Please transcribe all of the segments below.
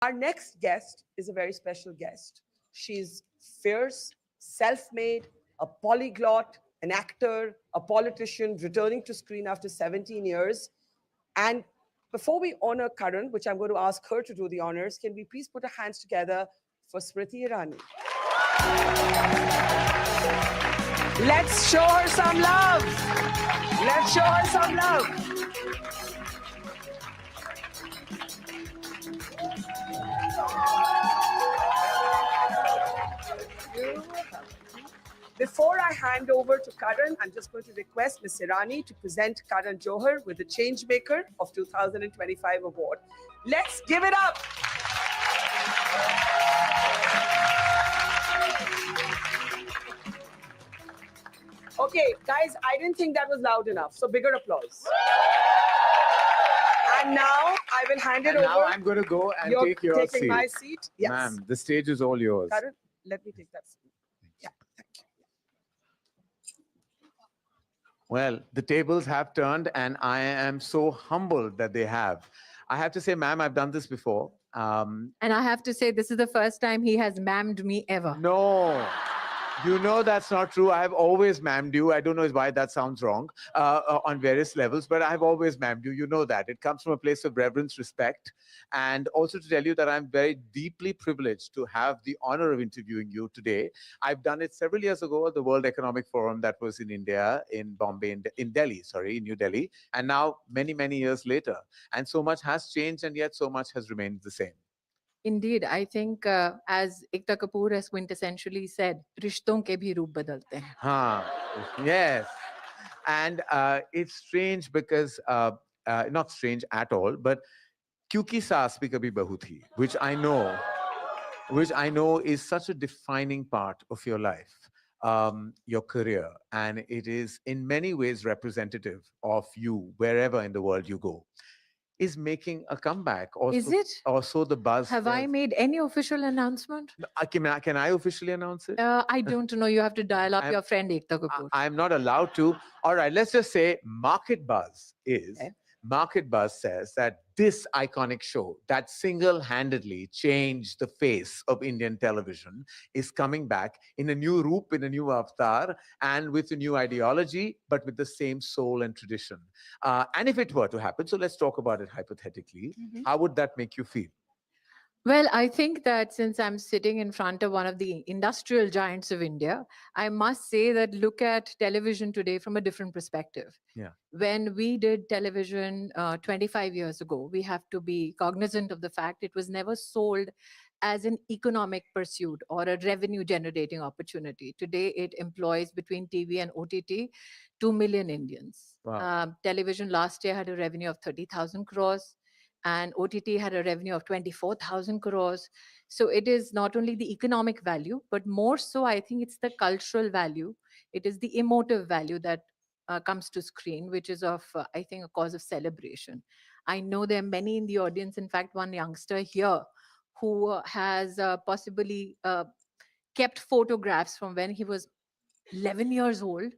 Our next guest is a very special guest. She's fierce, self made, a polyglot, an actor, a politician returning to screen after 17 years. And before we honor Karan, which I'm going to ask her to do the honors, can we please put our hands together for Smriti Irani? Let's show her some love. Let's show her some love. Before I hand over to Karan, I'm just going to request Ms. Irani to present Karan Johar with the Changemaker of 2025 award. Let's give it up. Okay, guys, I didn't think that was loud enough, so bigger applause. And now I will hand it over. Now I'm going to go and You're take your taking seat. my seat? Yes. Ma'am, the stage is all yours. Karan, let me take that seat. Yeah, thank you. Well, the tables have turned, and I am so humbled that they have. I have to say, ma'am, I've done this before. And I have to say, this is the first time he has mammed me ever. No. You know that's not true. I have always ma'amed you. I don't know why that sounds wrong on various levels, but I've always ma'amed you. You know that. It comes from a place of reverence, respect, and also to tell you that I'm very deeply privileged to have the honor of interviewing you today. I've done it several years ago at the World Economic Forum that was in India, in Bombay, in Delhi, sorry, in New Delhi, and now many, many years later. And so much has changed, and yet so much has remained the same. Indeed, I think as Ekta Kapoor has quintessentially said, "Rishton ke bhi roop badalte hain." Yes. And it's strange because, not strange at all, but Kyuki Saas Bhi Kabhi Bahu Thi, which I know is such a defining part of your life, your career, and it is in many ways representative of you wherever in the world you go, is making a comeback. Is it? Also the buzz. Have I made any official announcement? Can I officially announce it? I don't know. You have to dial up your friend Ekta Kapoor. I'm not allowed to. All right, let's just say Market Buzz is. Okay. Market Buzz says that this iconic show that single-handedly changed the face of Indian television is coming back in a new roop, in a new avatar, and with a new ideology, but with the same soul and tradition. And if it were to happen, so let's talk about it hypothetically, how would that make you feel? Well, I think that since I'm sitting in front of one of the industrial giants of India, I must say that look at television today from a different perspective. Yeah. When we did television 25 years ago, we have to be cognizant of the fact it was never sold as an economic pursuit or a revenue generating opportunity. Today, it employs between TV and OTT 2 million Indians. Wow. Television last year had a revenue of 30,000 crores. And OTT had a revenue of 24,000 crores. So it is not only the economic value, but more so, I think it's the cultural value. It is the emotive value that comes to screen, which is of, I think, a cause of celebration. I know there are many in the audience, in fact, one youngster here who has possibly kept photographs from when he was 11 years old,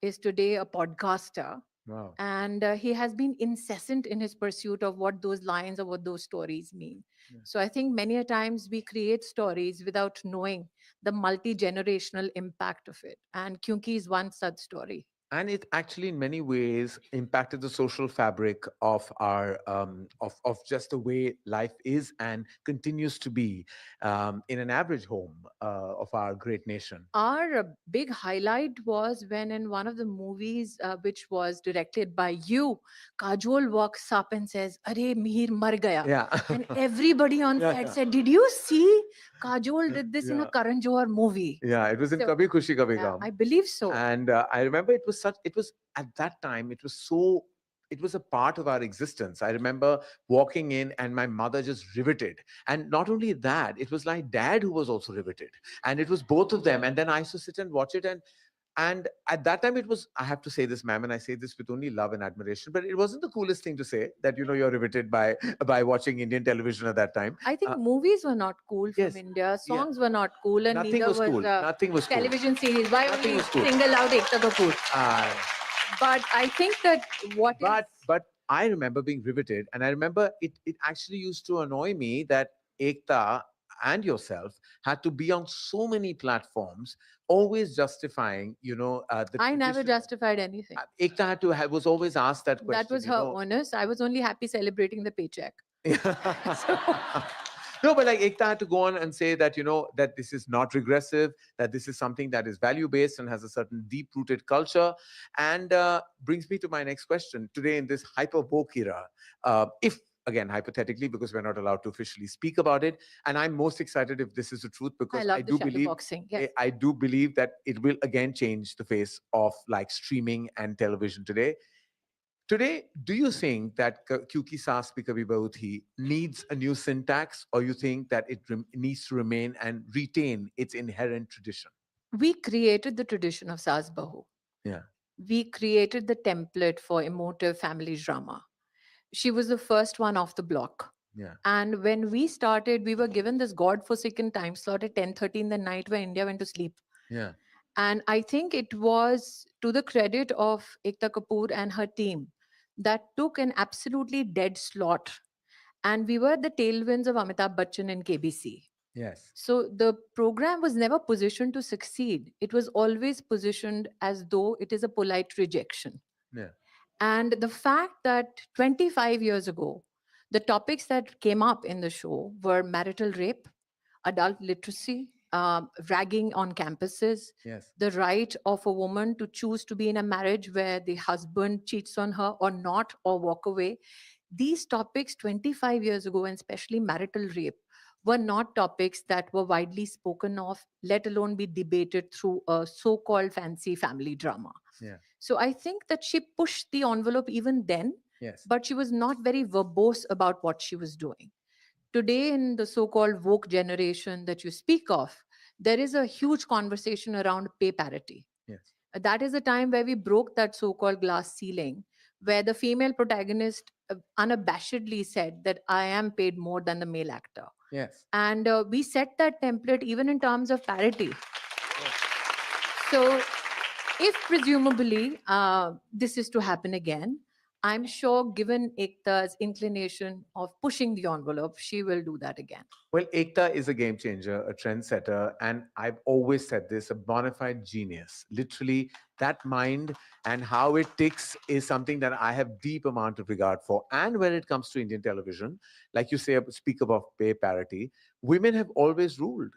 is today a podcaster. Wow. And he has been incessant in his pursuit of what those lines or what those stories mean. Yeah. So I think many a times we create stories without knowing the multi-generational impact of it. And Kyunki is one such story. And it actually in many ways impacted the social fabric of our of just the way life is and continues to be in an average home of our great nation. Our big highlight was when in one of the movies which was directed by you, Kajol walks up and says, "Are Mihir mar gaya." Yeah. And everybody on Yeah, set yeah. said, "Did you see Kajol did this in a Yeah. Karan Johar movie?" Yeah, it was in So, Kabhi Khushi Kabhi Yeah, Gum. I believe so. And I remember it was at that time, it was a part of our existence. I remember walking in and my mother just riveted. And not only that, it was like dad who was also riveted. And it was both of them. And then I used to sit and watch it. And at that time, it was, I have to say this, ma'am, and I say this with only love and admiration, but it wasn't the coolest thing to say that, you're riveted by watching Indian television at that time. I think movies were not cool from yes, India. Songs were not cool, and Nothing neither was cool. Nothing was cool. television series. Why Nothing only was cool. single out Ekta Kapoor? Uh, But I think that what is but I remember being riveted, and I remember it actually used to annoy me that Ekta and yourself had to be on so many platforms, always justifying, the I never tradition. justified anything. Ekta was always asked that That question, was her honest. I was only happy celebrating the paycheck. So No, but like Ekta had to go on and say that, that this is not regressive, that this is something that is value based and has a certain deep rooted culture. And brings me to my next question. Today, in this hyper woke era, if again, hypothetically, because we're not allowed to officially speak about it, and I'm most excited if this is the truth, I because love the shadow boxing. Yes. I do believe that it will again change the face of like streaming and television today. Today, do you think that Kyuki Saas Bhi Kabhi Bahu Thi needs a new syntax, or you think that it needs to remain and retain its inherent tradition? We created the tradition of Saas Bahu. Yeah, We created the template for emotive family drama. She was the first one off the block. yeah, And when we started, we were given this godforsaken time slot at 10:30 in the night where India went to sleep. yeah, And I think it was to the credit of Ekta Kapoor and her team that took an absolutely dead slot. And we were the tailwinds of Amitabh Bachchan and KBC. yes, So the program was never positioned to succeed. It was always positioned as though it is a polite rejection. yeah, And the fact that 25 years ago, the topics that came up in the show were marital rape, adult literacy, ragging on campuses, yes, the right of a woman to choose to be in a marriage where the husband cheats on her or not, or walk away. These topics 25 years ago, and especially marital rape, were not topics that were widely spoken of, let alone be debated through a so called fancy family drama. yeah, So I think that she pushed the envelope even then, yes, but she was not very verbose about what she was doing. Today, in the so called woke generation that you speak of, there is a huge conversation around pay parity. yes, That is a time where we broke that so called glass ceiling, where the female protagonist unabashedly said that I am paid more than the male actor. yes. And we set that template even in terms of parity. So, if presumably this is to happen again, I'm sure, given Ekta's inclination of pushing the envelope, she will do that again. Well, Ekta is a game changer, a trendsetter, and I've always said this, a bona fide genius. Literally, that mind and how it ticks is something that I have deep amount of regard for. And when it comes to Indian television, like you say, speak about pay parity, women have always ruled.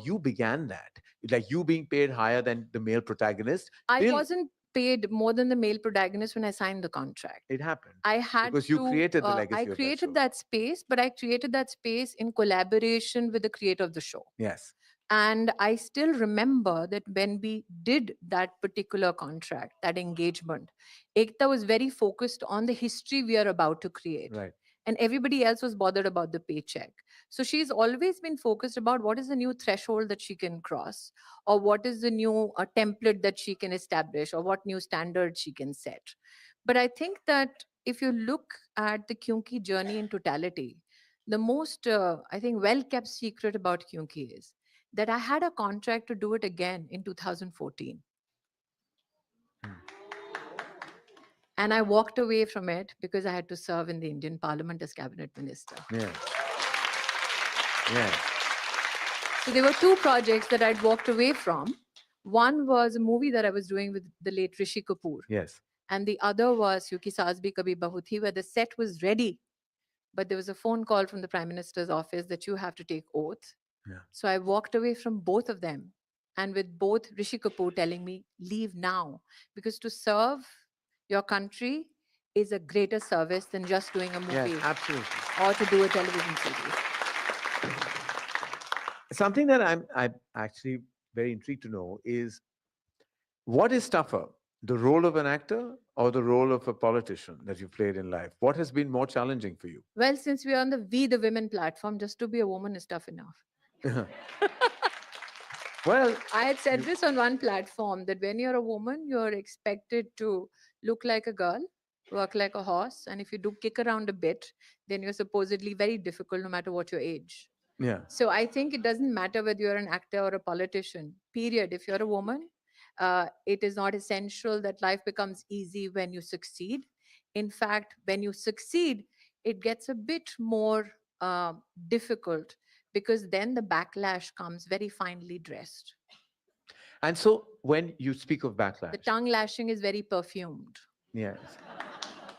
You began that. Like you being paid higher than the male protagonist, I till wasn't paid more than the male protagonist when I signed the contract. it happened. I had Because you to, created the I legacy of that created show. that space, but I created that space in collaboration with the creator of the show. Yes. And I still remember that when we did that particular contract, that engagement, Ekta was very focused on the history we are about to create. Right. And everybody else was bothered about the paycheck. So she's always been focused about what is the new threshold that she can cross, or what is the new template that she can establish, or what new standards she can set. But I think that if you look at the Kyunki journey in totality, the most, I think, well kept secret about Kyunki is that I had a contract to do it again in 2014. And I walked away from it because I had to serve in the Indian Parliament as cabinet minister. Yeah. Yeah. So there were two projects that I'd walked away from. One was a movie that I was doing with the late Rishi Kapoor. Yes. And the other was Yuki Saas Bhi Kabhi Bahu Thi, where the set was ready. But there was a phone call from the Prime Minister's office that you have to take oath. Yeah. So I walked away from both of them. And with both Rishi Kapoor telling me, leave now. Because to serve your country is a greater service than just doing a Yes, movie absolutely. or to do a television series. Something that I'm actually very intrigued to know is what is tougher, the role of an actor or the role of a politician that you played in life? What has been more challenging for you? Well, since we are on the We the Women platform, just to be a woman is tough enough. Well, I had said this on one platform that when you're a woman, you're expected to look like a girl, work like a horse, and if you do kick around a bit, then you're supposedly very difficult no matter what your age. yeah, So I think it doesn't matter whether you're an actor or a politician, period. If you're a woman, it is not essential that life becomes easy when you succeed. In fact, when you succeed, it gets a bit more uh, difficult, because then the backlash comes very finely dressed. And so when you speak of The backlash, tongue lashing is very perfumed. yes,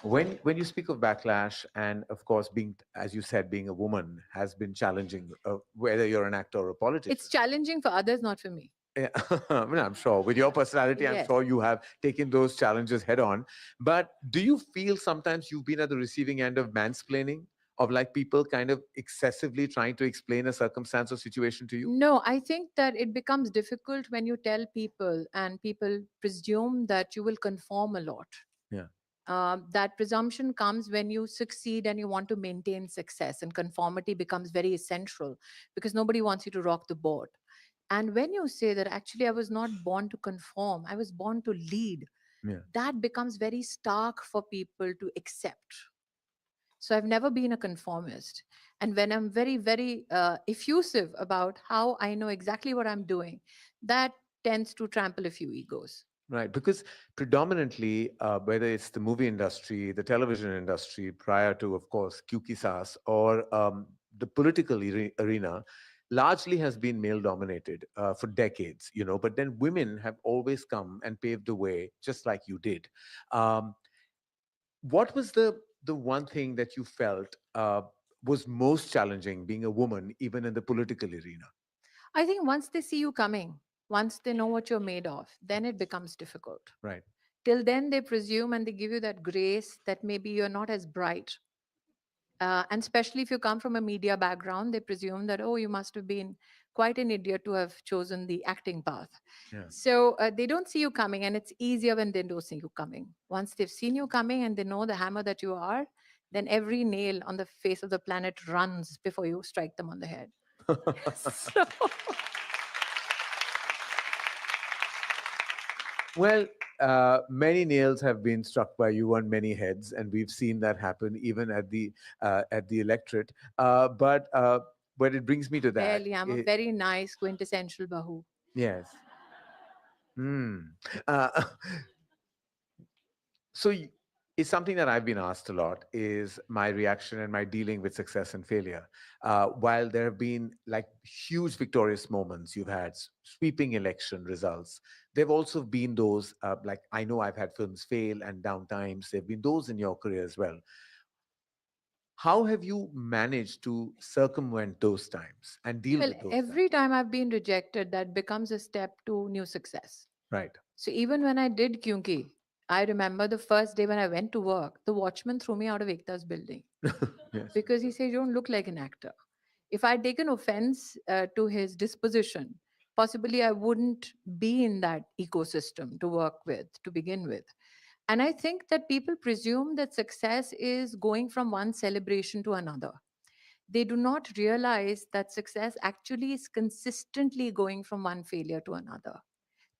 when you speak of backlash, and of course, being, as you said, being a woman has been challenging, whether you're an actor or a politician. It's challenging for others, not for me. Yeah, I mean, I'm sure with your personality, I'm Yes. sure you have taken those challenges head on. But do you feel sometimes you've been at the receiving end of mansplaining, of like people kind of excessively trying to explain a circumstance or situation to you? No, I think that it becomes difficult when you tell people and people presume that you will conform a lot. Yeah. That presumption comes when you succeed and you want to maintain success, and conformity becomes very essential because nobody wants you to rock the boat. And when you say that actually I was not born to conform, I was born to lead, Yeah. that becomes very stark for people to accept. So I've never been a conformist. And when I'm very, very effusive about how I know exactly what I'm doing, that tends to trample a few egos. Right, because predominantly, whether it's the movie industry, the television industry, prior to, of course, Kyuki Saas, or the political arena, largely has been male dominated for decades, you know. But then women have always come and paved the way, just like you did. Um, what was the one thing that you felt was most challenging being a woman, even in the political arena? I think once they see you coming, once they know what you're made of, then it becomes difficult. Right. Till then, they presume and they give you that grace that maybe you're not as bright. And especially if you come from a media background, they presume that, oh, you must have been quite an idiot to have chosen the acting path. Yeah. So they don't see you coming, and it's easier when they don't see you coming. Once they've seen you coming and they know the hammer that you are, then every nail on the face of the planet runs before you strike them on the head. So, Well, many nails have been struck by you on many heads, and we've seen that happen even at the electorate. But it brings me to that. really, I'm a very nice quintessential Bahu. Yes. Hmm. Uh, so it's something that I've been asked a lot is my reaction and my dealing with success and failure. While there have been like huge victorious moments, you've had sweeping election results. There've also been those like I know I've had films fail and down times. There've been those in your career as well. How have you managed to circumvent those times and deal Well, with those times? every time I've been rejected, that becomes a step to new success. Right. So even when I did Kyunki, I remember the first day when I went to work, the watchman threw me out of Ekta's building Yes. because he said, "You don't look like an actor." If I'd taken offense to his disposition, possibly I wouldn't be in that ecosystem to work with to begin with. And I think that people presume that success is going from one celebration to another. They do not realize that success actually is consistently going from one failure to another.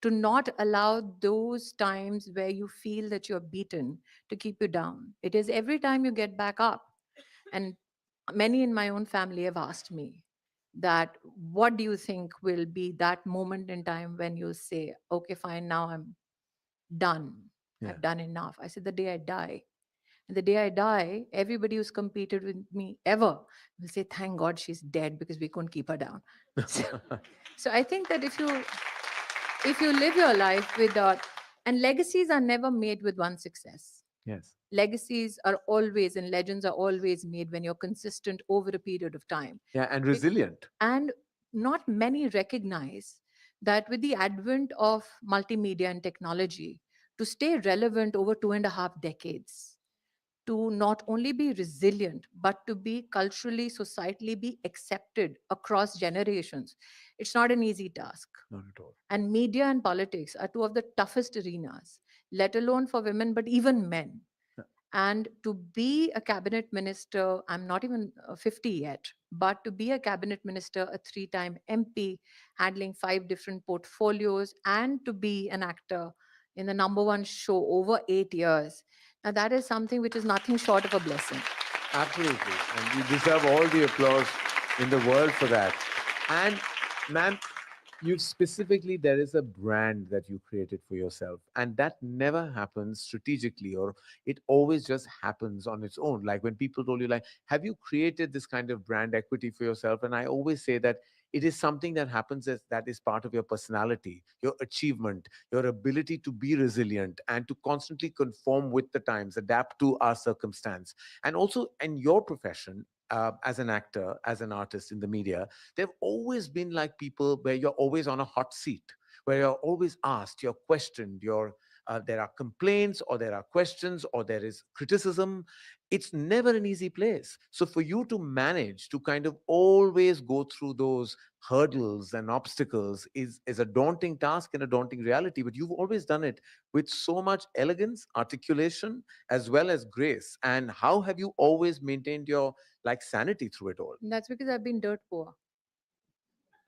To not allow those times where you feel that you're beaten to keep you down. It is every time you get back up. And many in my own family have asked me that, what do you think will be that moment in time when you say, okay, fine, now I'm done. Yeah. I've done enough. I said, the day I die. And the day I die, everybody who's competed with me ever will say, thank God she's dead because we couldn't keep her down. So, so I think that if you live your life without, and legacies are never made with one success. Yes. Legacies are always, and legends are always made when you're consistent over a period of time. Yeah, and Be- resilient. And not many recognize that with the advent of multimedia and technology, to stay relevant over 2.5 decades, to not only be resilient but to be culturally, societally be accepted across generations, it's not an easy task. Not at all. And media and politics are two of the toughest arenas, let alone for women, but even men. Yeah. And to be a cabinet minister, I'm not even 50 yet, but to be a cabinet minister, a 3-time MP, handling 5 different portfolios, and to be an actor in the number one show over 8 years. Now, that is something which is nothing short of a blessing. Absolutely. And you deserve all the applause in the world for that. And, ma'am, you specifically, there is a brand that you created for yourself, and that never happens strategically, or it always just happens on its own. Like when people told you, like, have you created this kind of brand equity for yourself? And I always say that it is something that happens, as that is part of your personality, your achievement, your ability to be resilient and to constantly conform with the times, adapt to our circumstance. And also in your profession, as an actor, as an artist in the media, there've always been like people where you're always on a hot seat, where you're always asked, you're questioned, there are complaints, or there are questions, or there is criticism. It's never an easy place. So for you to manage to kind of always go through those hurdles and obstacles is a daunting task and a daunting reality. But you've always done it with so much elegance, articulation, as well as grace. And how have you always maintained your like sanity through it all? And that's because I've been dirt poor.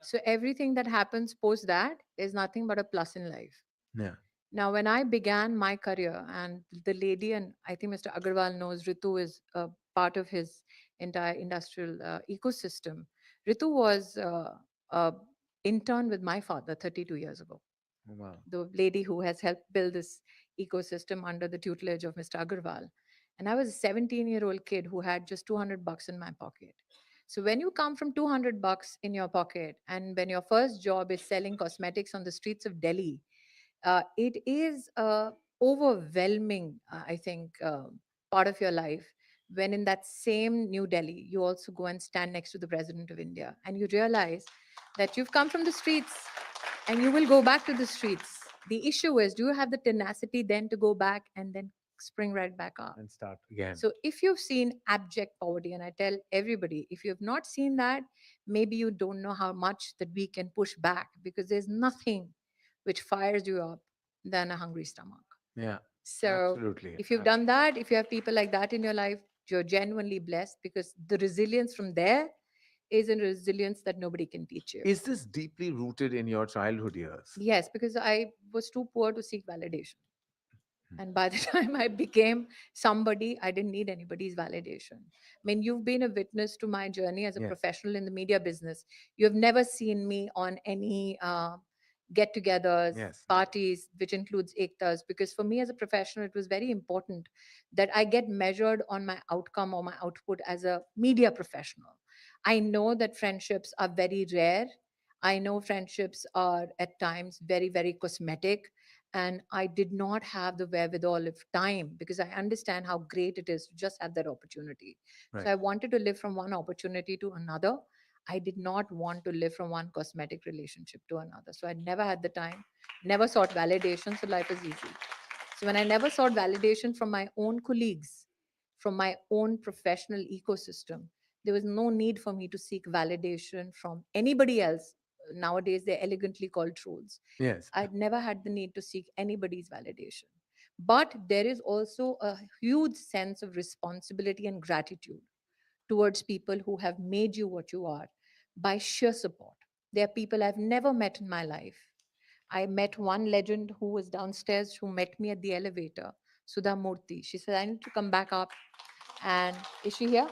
So everything that happens post that is nothing but a plus in life. Yeah. Now, when I began my career, and the lady, and I think Mr. Agarwal knows, Ritu is a part of his entire industrial ecosystem. Ritu was a intern with my father 32 years ago. Wow. The lady who has helped build this ecosystem under the tutelage of Mr. Agarwal. And I was a 17-year-old kid who had just 200 bucks in my pocket. So when you come from 200 bucks in your pocket, and when your first job is selling cosmetics on the streets of Delhi, it is overwhelming, I think, part of your life, when in that same New Delhi you also go and stand next to the president of India, and you realize that you've come from the streets and you will go back to the streets. The issue is, do you have the tenacity then to go back and then spring right back up? And start again. So if you've seen abject poverty, and I tell everybody, if you have not seen that, maybe you don't know how much that we can push back, because there's nothing which fires you up than a hungry stomach. Yeah. So Absolutely. if you've done that, if you have people like that in your life, you're genuinely blessed, because the resilience from there is a resilience that nobody can teach you. Is this deeply rooted in your childhood years? Yes, because I was too poor to seek validation. Hmm. And by the time I became somebody, I didn't need anybody's validation. I mean, you've been a witness to my journey as a Yes. professional in the media business. You have never seen me on any get togethers, Yes. parties, which includes ektas, because for me as a professional, it was very important that I get measured on my outcome or my output as a media professional. I know that friendships are very rare. I know friendships are at times very, very cosmetic, and I did not have the wherewithal of time, because I understand how great it is to just have that opportunity. So Right. I wanted to live from one opportunity to another. I did not want to live from one cosmetic relationship to another. So I never had the time, never sought validation, so life is easy. So when I never sought validation from my own colleagues, from my own professional ecosystem, there was no need for me to seek validation from anybody else. Nowadays they're elegantly called trolls. Yes. I'd never had the need to seek anybody's validation. But there is also a huge sense of responsibility and gratitude towards people who have made you what you are by sheer support. There are people I've never met in my life. I met one legend who was downstairs who met me at the elevator, Sudha Murthy. She said, I need to come back up. And is she here?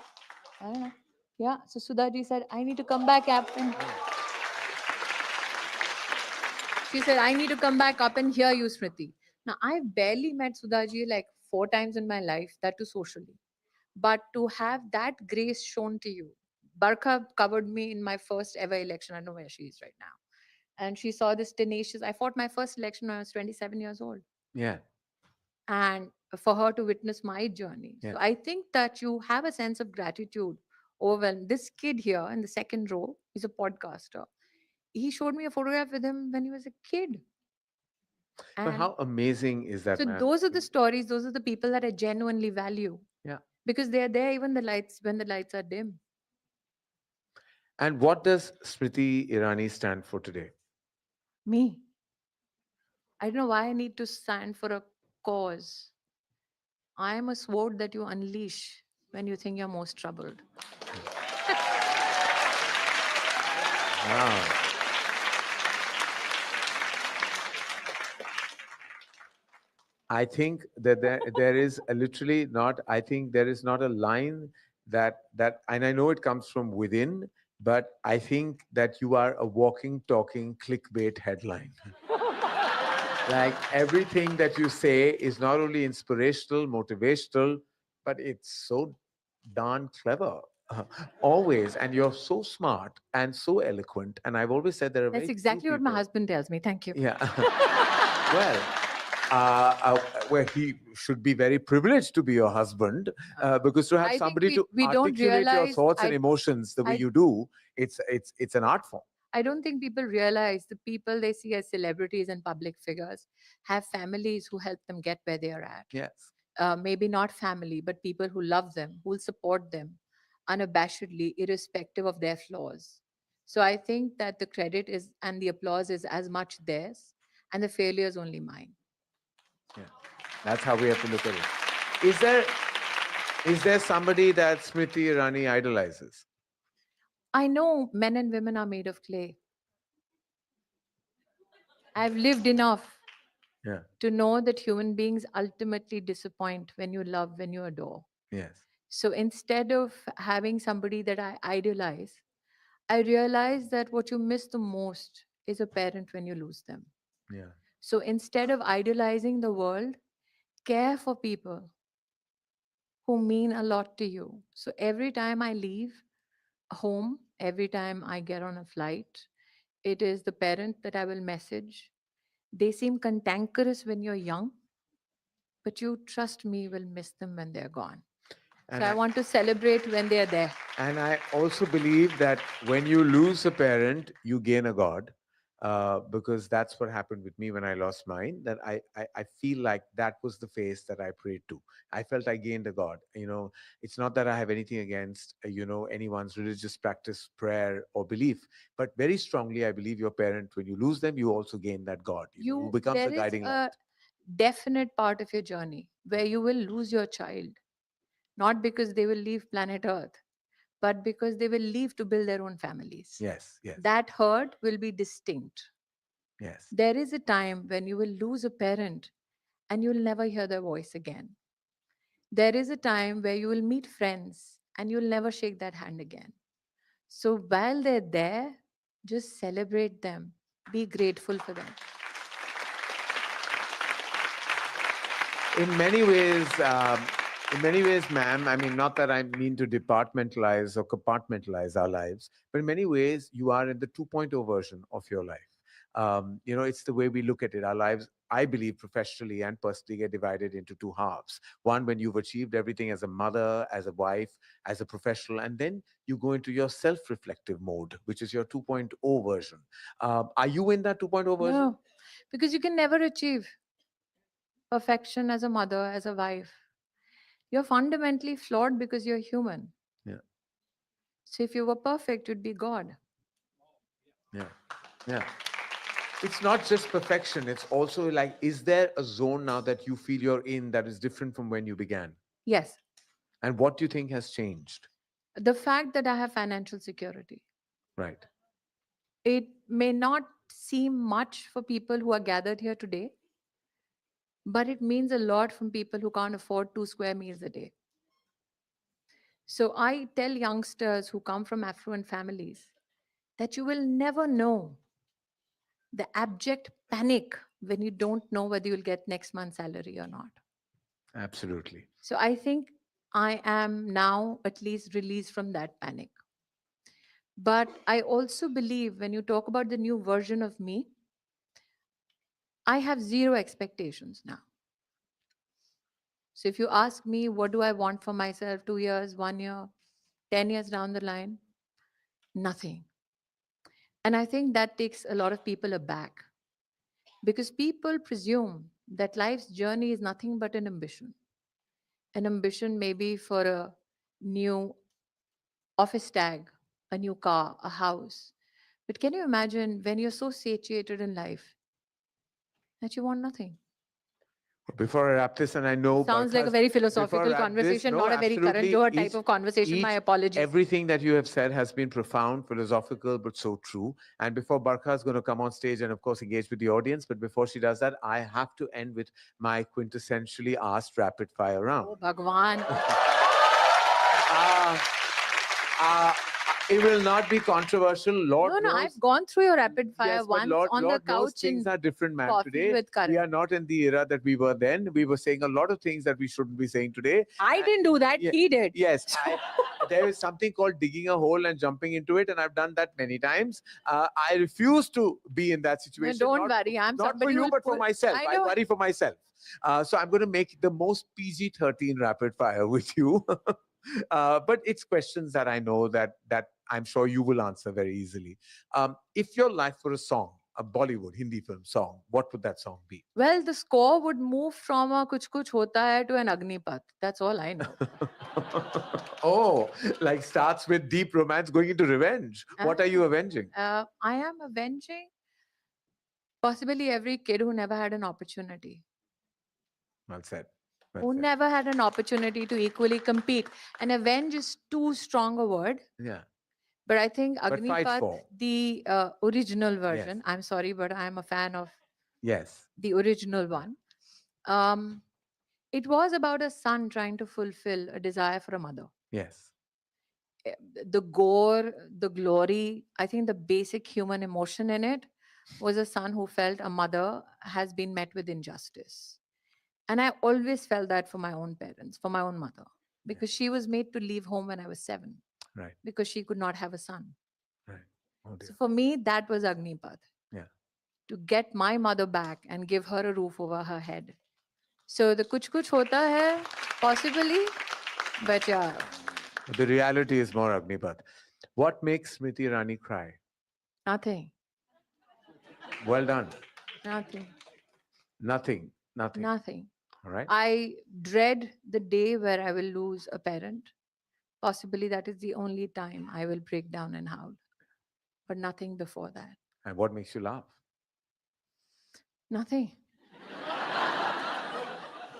I don't know. Yeah. So Sudha ji said, I need to come back up. And she said, I need to come back up and hear you, Smriti. Now, I've barely met Sudhaji like 4 times in my life, that too socially. But to have that grace shown to you, Barkha covered me in my first ever election. I don't know where she is right now. And she saw this tenacious. I fought my first election when I was 27 years old. Yeah. And for her to witness my journey. Yeah. So I think that you have a sense of gratitude. Overwhelmed. This kid here in the second row is a podcaster. He showed me a photograph with him when he was a kid. But And how amazing is that, so man? those are the stories, those are the people that I genuinely value, Yeah. because they're there even the lights when the lights are dim. And what does Smriti Irani stand for today? Me. I don't know why I need to stand for a cause. I am a sword that you unleash when you think you're most troubled. Wow. I think that there is literally not, I think there is not a line that, and I know it comes from within, but I think that you are a walking, talking clickbait headline. Like everything that you say is not only inspirational, motivational, but it's so darn clever. Always. And you're so smart and so eloquent. And I've always said there are That's very few exactly what my people. husband tells me. Thank you. Yeah. Well, where he should be very privileged to be your husband, because to have I think somebody to we don't articulate your realize. thoughts and emotions the way I you do, it's an art form. I don't think people realize the people they see as celebrities and public figures have families who help them get where they are at. Yes. Maybe not family, but people who love them, who will support them unabashedly, irrespective of their flaws. So I think that the credit is and the applause is as much theirs, and the failure is only mine. Yeah. That's how we have to look at it. Is there somebody that Smriti Irani idolizes? I know men and women are made of clay. I've lived enough Yeah. to know that human beings ultimately disappoint when you love, when you adore. Yes. So instead of having somebody that I idolize, I realize that what you miss the most is a parent when you lose them. Yeah. So instead of idolizing the world, care for people who mean a lot to you. So every time I leave home, every time I get on a flight, it is the parent that I will message. They seem cantankerous when you're young, but you trust me will miss them when they're gone. So And I I, want to celebrate when they're there. And I also believe that when you lose a parent, you gain a God, because that's what happened with me when I lost mine. That I feel like that was the face that I prayed to. I felt I gained a God. It's not that I have anything against, anyone's religious practice, prayer, or belief, but very strongly, I believe your parent, when you lose them, you also gain that God, who becomes There the is guiding light. a definite part of your journey where you will lose your child, not because they will leave planet Earth, but because they will leave to build their own families. Yes, yes, That hurt will be distinct. yes. There is a time when you will lose a parent and you'll never hear their voice again. There is a time where you will meet friends and you'll never shake that hand again. So while they're there, just celebrate them, be grateful for them. In many ways, ma'am, I mean, not that I mean to departmentalize or compartmentalize our lives, but in many ways, you are in the 2.0 version of your life. It's the way we look at it. Our lives, I believe, professionally and personally, get divided into two halves. One, when you've achieved everything as a mother, as a wife, as a professional, and then you go into your self reflective mode, which is your 2.0 version. Are you in that 2.0 version? No, because you can never achieve perfection as a mother, as a wife. You're fundamentally flawed because you're human. Yeah, So if you were perfect, you'd be God. yeah, yeah. It's not just perfection. It's also like, is there a zone now that you feel you're in that is different from when you began? Yes, And what do you think has changed? the fact that I have financial security. Right. It may not seem much for people who are gathered here today, but it means a lot from people who can't afford 2 square meals a day. So I tell youngsters who come from affluent families that you will never know the abject panic when you don't know whether you'll get next month's salary or not. Absolutely. So I think I am now at least released from that panic. But I also believe when you talk about the new version of me, I have zero expectations now. So if you ask me, what do I want for myself 2 years, 1 year, 10 years down the line? Nothing. And I think that takes a lot of people aback because people presume that life's journey is nothing but an ambition. An ambition maybe for a new office tag, a new car, a house. But can you imagine when you're so satiated in life that you want nothing? Before I wrap this, and I know Sounds like a Barkha's, very before I philosophical wrap this, conversation, no, not a very Karan absolutely, Johar type of conversation. My apologies. everything that you have said has been profound, philosophical, but so true. And before Barkha is going to come on stage and, of course, engage with the audience, but before she does that, I have to end with my quintessentially asked rapid fire round. Oh, Bhagwan. Uh, uh, It will not be controversial. Lord No, knows. I've gone through your rapid fire Yes, but once Lord, on the Lord knows couch things in are different, ma'am. coffee Today, with we Karan. are not in the era that we were then. We were saying a lot of things that we shouldn't be saying today. I didn't do that. Yeah, He did. Yes, there is something called digging a hole and jumping into it, and I've done that many times. I refuse to be in that No, situation. don't not, worry. I'm not for somebody who you, will but for pull. myself. I I know. worry for myself. So I'm going to make the most PG-13 rapid fire with you. But it's questions that I know that I'm sure you will answer very easily. If your life were a song, a Bollywood Hindi film song, what would that song be? Well, the score would move from a Kuch Kuch Hota Hai to an Agnipath. That's all I know. Oh, like starts with deep romance going into revenge. What are you avenging? I am avenging possibly every kid who never had an opportunity, Well said. who Well said. never had an opportunity to equally compete. And avenge is too strong a word. Yeah. But I think But fight Agnipath, for. the original Yes. version, I'm sorry, but I'm a fan of Yes. the original one. Um, it was about a son trying to fulfill a desire for a mother. Yes. Eh, The gore, the glory, I think the basic human emotion in it was a son who felt a mother has been met with injustice. And I always felt that for my own parents, for my own mother, because she was made to leave home when I was 7 Right. because she could not have a son. Right. Oh So dear. for me, that was Agnipath, Yeah. to get my mother back and give her a roof over her head. So the kuch kuch hota hai, possibly, but yeah, The reality is more Agnipath. What makes Smriti Irani cry? nothing, Well done. nothing, Nothing. Nothing. nothing. All right. I dread the day where I will lose a parent. Possibly that is the only time I will break down and howl, but nothing before that. And what makes you laugh? Nothing.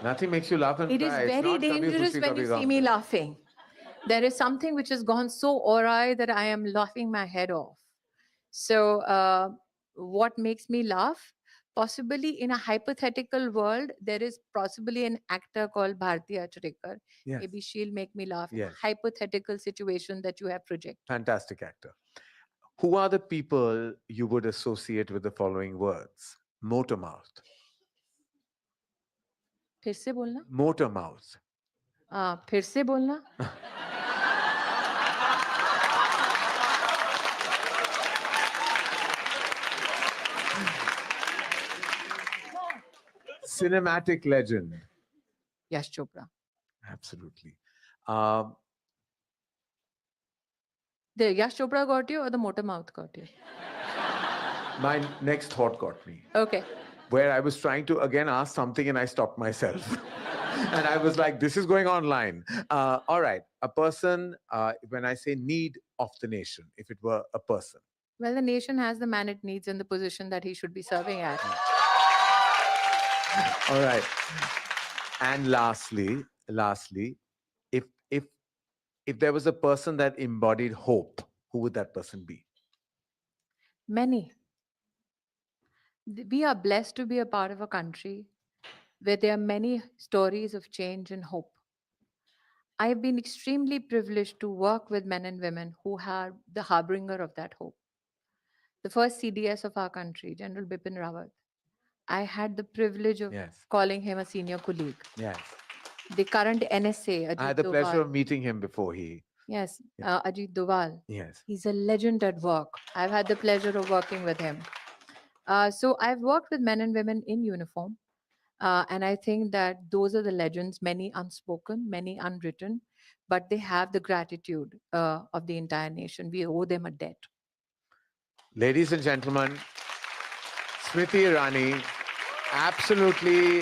Nothing makes you laugh and It is cry. It's very not Kabhi dangerous Khushi when Kabhi you see Gham. me laughing. There is something which has gone so awry that I am laughing my head off. So, what makes me laugh? Possibly in a hypothetical world, there is possibly an actor called Bharti Achrekar. Yes. Maybe she'll make me laugh in Yes. a hypothetical situation that you have projected. Fantastic actor. Who are the people you would associate with the following words? Motor mouth. फिर से बोलना Motor mouth. फिर से बोलना Cinematic legend. Yash Chopra Absolutely. The Yash Chopra got you or the motor mouth got you? My next thought got me, Okay. where I was trying to again ask something and I stopped myself. And I was like, this is going online. All right. A person, when I say need of the nation, if it were a person. Well, the nation has the man it needs in the position that he should be serving at. All right. And lastly, if if if there was a person that embodied hope, who would that person be? Many. We are blessed to be a part of a country where there are many stories of change and hope. I have been extremely privileged to work with men and women who are the harbinger of that hope. The first CDS of our country, General Bipin Rawat, I had the privilege of Yes. calling him a senior colleague. Yes. The current NSA, Ajit I had the pleasure Doval. of meeting him before he. Yes, Yes. Ajit Doval. Yes. He's a legend at work. I've had the pleasure of working with him. So I've worked with men and women in uniform. And I think that those are the legends, many unspoken, many unwritten, but they have the gratitude of the entire nation. We owe them a debt. Ladies and gentlemen, Smriti Irani, absolutely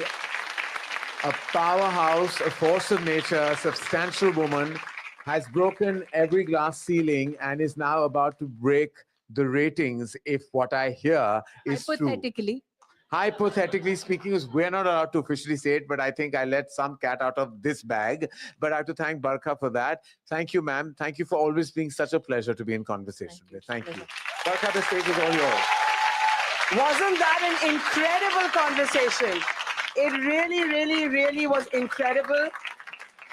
a powerhouse, a force of nature, a substantial woman, has broken every glass ceiling and is now about to break the ratings if what I hear is true. Hypothetically, Hypothetically speaking, we're not allowed to officially say it, but I think I let some cat out of this bag. But I have to thank Barkha for that. Thank you, ma'am. Thank you for always being such a pleasure to be in conversation with. Thank you. Barkha, the stage is all yours. Wasn't that an incredible conversation? It really, really, really was incredible.